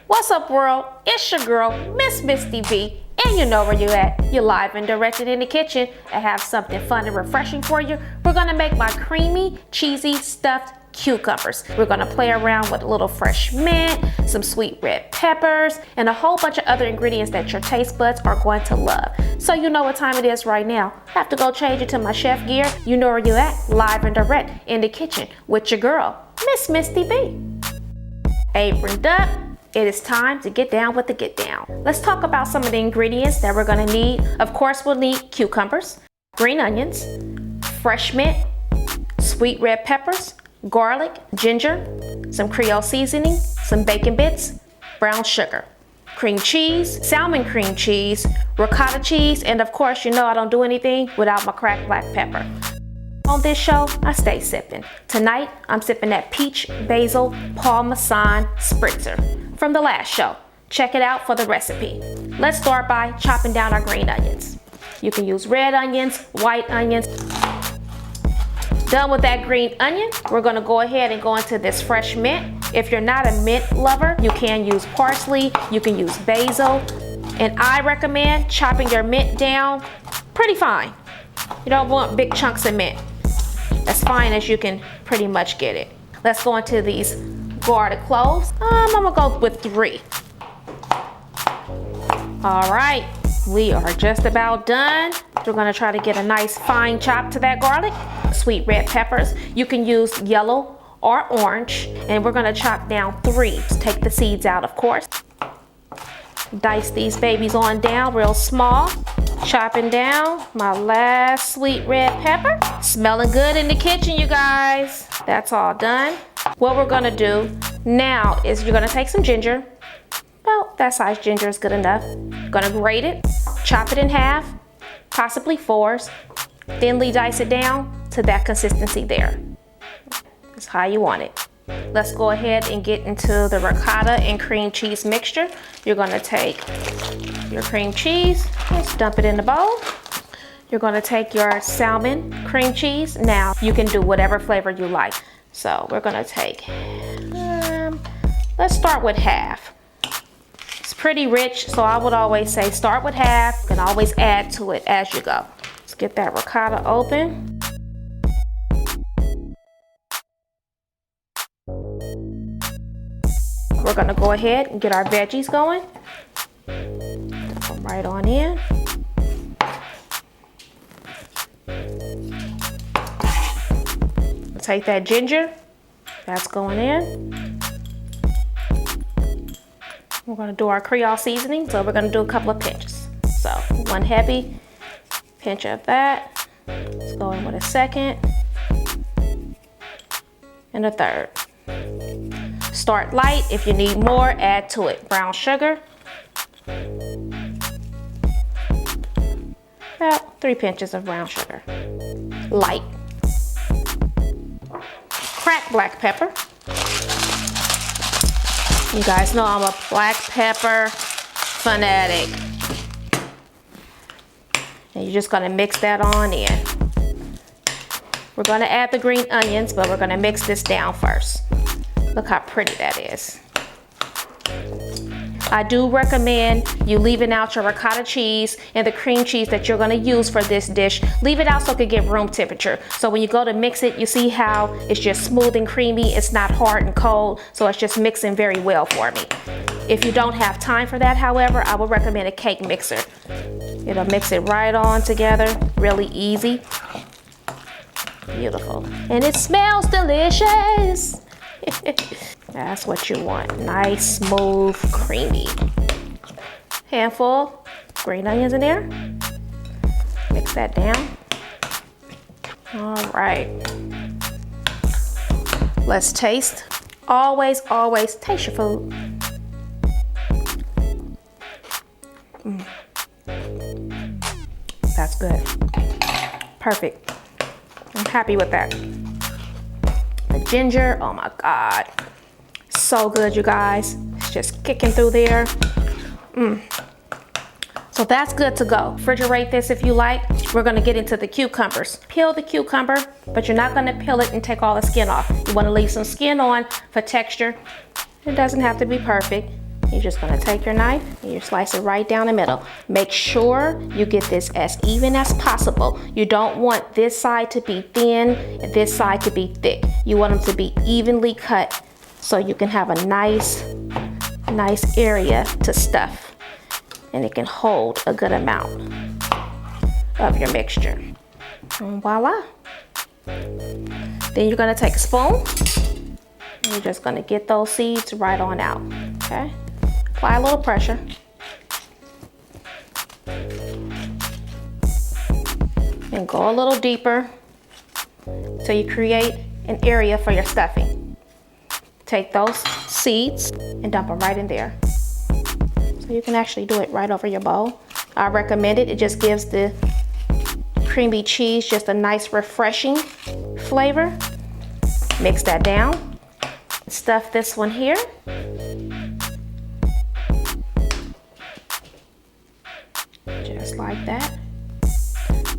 What's up, world? It's your girl, Miss Misty B, and you know where you at. You're live and directed in the kitchen. I have something fun and refreshing for you. We're gonna make my creamy, cheesy, stuffed cucumbers. We're gonna play around with a little fresh mint, some sweet red peppers, and a whole bunch of other ingredients that your taste buds are going to love. So you know what time it is right now. I have to go change into my chef gear. You know where you at, live and direct in the kitchen with your girl, Miss Misty B. Aproned up. It is time to get down with the get down. Let's talk about some of the ingredients that we're gonna need. Of course, we'll need cucumbers, green onions, fresh mint, sweet red peppers, garlic, ginger, some Creole seasoning, some bacon bits, brown sugar, cream cheese, salmon cream cheese, ricotta cheese, and of course, you know I don't do anything without my cracked black pepper. On this show, I stay sipping. Tonight, I'm sipping that peach basil parmesan spritzer from the last show. Check it out for the recipe. Let's start by chopping down our green onions. You can use red onions, white onions. Done with that green onion, we're gonna go ahead and go into this fresh mint. If you're not a mint lover, you can use parsley, you can use basil, and I recommend chopping your mint down pretty fine. You don't want big chunks of mint. As fine as you can pretty much get it. Let's go into these garlic cloves. I'm gonna go with 3. All right, we are just about done. We're gonna try to get a nice fine chop to that garlic. Sweet red peppers, you can use yellow or orange, and we're gonna chop down 3. Take the seeds out, of course. Dice these babies on down real small. Chopping down my last sweet red pepper. Smelling good in the kitchen, you guys. That's all done. What we're gonna do now is you're gonna take some ginger. Well, that size ginger is good enough. Gonna grate it, chop it in half, possibly 4s, thinly dice it down to that consistency there. That's how you want it. Let's go ahead and get into the ricotta and cream cheese mixture. You're gonna take your cream cheese, let's dump it in the bowl. You're gonna take your salmon cream cheese. Now, you can do whatever flavor you like. So we're gonna take, let's start with half. It's pretty rich, so I would always say start with half. You can always add to it as you go. Let's get that ricotta open. We're gonna go ahead and get our veggies going. Dump them right on in. Take that ginger, that's going in. We're gonna do our Creole seasoning, so we're gonna do a couple of pinches. So 1 heavy pinch of that. Let's go in with a 2nd and a 3rd. Start light. If you need more, add to it. Brown sugar. About 3 pinches of brown sugar. Light. Cracked black pepper. You guys know I'm a black pepper fanatic. And you're just gonna mix that on in. We're gonna add the green onions, but we're gonna mix this down first. Look how pretty that is. I do recommend you leaving out your ricotta cheese and the cream cheese that you're gonna use for this dish. Leave it out so it can get room temperature. So when you go to mix it, you see how it's just smooth and creamy. It's not hard and cold, so it's just mixing very well for me. If you don't have time for that, however, I would recommend a cake mixer. It'll mix it right on together, really easy. Beautiful. And it smells delicious. That's what you want. Nice, smooth, creamy. Handful green onions in there. Mix that down. All right. Let's taste. Always, always taste your food. That's good. Perfect. I'm happy with that. The ginger, oh my God. So good, you guys. It's just kicking through there. So that's good to go. Refrigerate this if you like. We're gonna get into the cucumbers. Peel the cucumber, but you're not gonna peel it and take all the skin off. You wanna leave some skin on for texture. It doesn't have to be perfect. You're just gonna take your knife and you slice it right down the middle. Make sure you get this as even as possible. You don't want this side to be thin and this side to be thick. You want them to be evenly cut so you can have a nice area to stuff, and it can hold a good amount of your mixture. And voila. Then you're gonna take a spoon and you're just gonna get those seeds right on out, okay? Apply a little pressure. And go a little deeper till you create an area for your stuffing. Take those seeds and dump them right in there. So you can actually do it right over your bowl. I recommend it. It just gives the creamy cheese just a nice refreshing flavor. Mix that down. Stuff this one here. Just like that.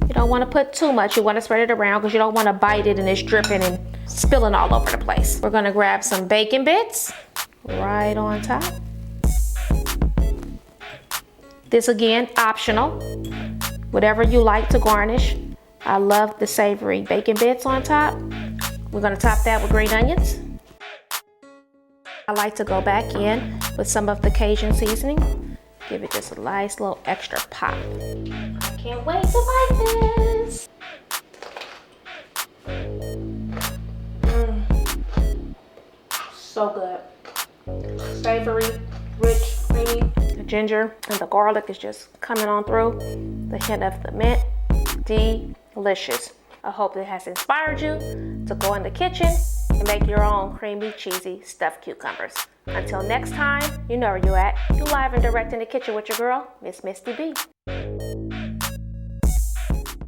You don't want to put too much. You want to spread it around because you don't want to bite it and it's dripping and spilling all over the place. We're going to grab some bacon bits right on top. This again, optional. Whatever you like to garnish. I love the savory bacon bits on top. We're going to top that with green onions. I like to go back in with some of the Cajun seasoning. Give it just a nice little extra pop. I can't wait to bite this. So good. Savory, rich, creamy. The ginger and the garlic is just coming on through. The hint of the mint. Delicious. I hope it has inspired you to go in the kitchen and make your own creamy, cheesy stuffed cucumbers. Until next time, you know where you're at. You live and direct in the kitchen with your girl, Miss Misty B.